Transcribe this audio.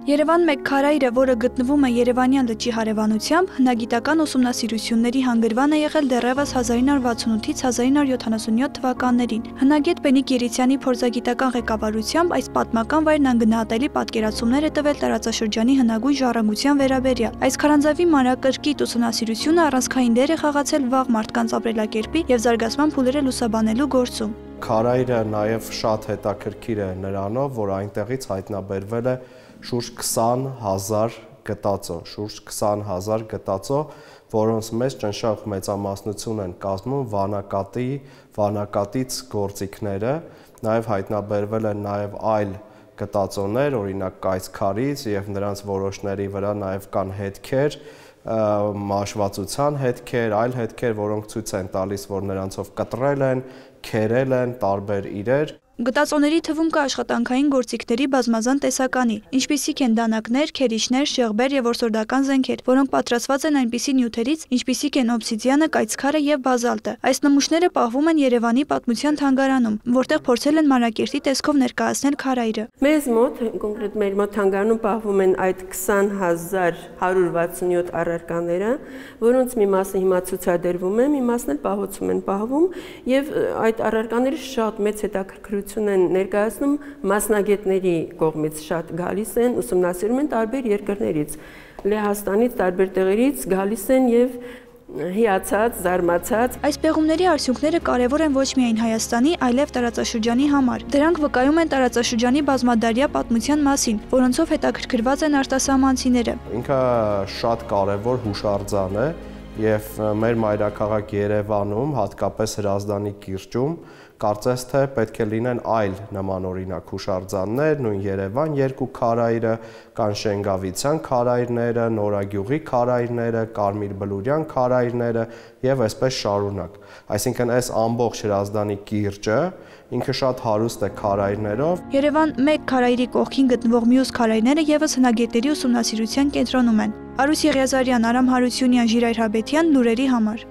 Երևան մեկ քարայրը, որը գտնվում է Երևանյան լճի հարևանությամբ, հնագիտական ուսումնասիրությունների հանգրվան է եղել դեռևս 1968-ից 1977 թվականներին։ Հնագետ Բենիկ Երիցյանի փորձագիտական ղեկավարությամբ այս պատմական վայրն անգնահատելի պատկերացումներ է տվել տարածաշրջանի հնագույն ժառանգության վերաբերյալ։ Այս քարանձավի մանրակրկիտ ուսումնասիրությունը առանցքային դեր է խաղացել վաղ մարդկանց ապրելակերպի եւ զարգացման փուլերը լուսաբանելու գործում։ Քարայրը նաև շատ հետաքրքիր է նրանով, որ այնտեղից հայտնաբերվել է շուրջ 20,000 գտածո, որոնց մեջ ճնշող մեծամասնություն են կազմում վանակատից գործիքները, նաև հայտնաբերվել են նաև այլ գտածոներ, օրինակ կայծքարից եւ նրանց որոշների վրա նաև կան հետքեր, մաշվածության հետքեր, այլ հետքեր, որոնք ցույց են տալիս, որ նրանցով կտրել են, քերել են տարբեր իրեր։ Գտածոների թվում կա աշխատանքային գործիքների բազմազան տեսականի, ինչպիսիք են դանակներ, քերիչներ, շեղբեր եւ որսորդական զենքեր, որոնք պատրաստված են այնպիսի նյութերից, ինչպիսիք են օբսիդիանը, կայծքարը եւ բազալտը։ Այս նմուշները պահվում են Երևանի պատմության թանգարանում, որտեղ փորձել են մանրակերտի տեսքով ներկայացնել քարայրը։ Մեզ մոտ, կոնկրետ մեր մոտ թանգարանում պահվում են այդ 20,167 առարկաները, որոնց մի մասը հիմա ցուցադրվում է, մի մասն էլ պահոցում են պահվում, եւ այդ առարկաները շատ մեծ հետաքրքրություն են ներկայացնում, մասնագետների կողմից շատ գալիս են, ուսումնասիրում են տարբեր երկրներից, Լեհաստանից, տարբեր տեղերից գալիս են եւ հիացած, զարմացած։ Այս պեղումների արդյունքները կարևոր են ոչ միայն Հայաստանի, այլև տարածաշրջանի համար։ Դրանք վկայում են տարածաշրջանի բազմադարյա պատմության մասին, որոնցով հետաքրքրված են արտասահմանցիները։ Ինքը շատ կարևոր հուշարձան է եւ մեր մայրաքաղաք Երևանում, հատկապես Հրազդանի կիրճում, կարծես թե պետք է լինեն այլ նմանօրինակ հուշարձաններ, նույն Երևան երկու քարայրը, կան Շենգավիցյան քարայրները, Նորագյուղի քարայրները, Կարմիր Բլուրյան քարայրները եւ այսպես շարունակ։ Այսինքն այս ամբողջ Հրազդանի կիրճը ինքը շատ հարուստ է քարայրներով։ Երևան մեկ քարայրի կողքին գտնվող մյուս քարայրները եւս հնագետների ուսումնասիրության կենտրոնում են։ Արուս Եղիազարյան, Արամ Հարությունյան, Ժիրայր Հաբետյան, լուրերի համար։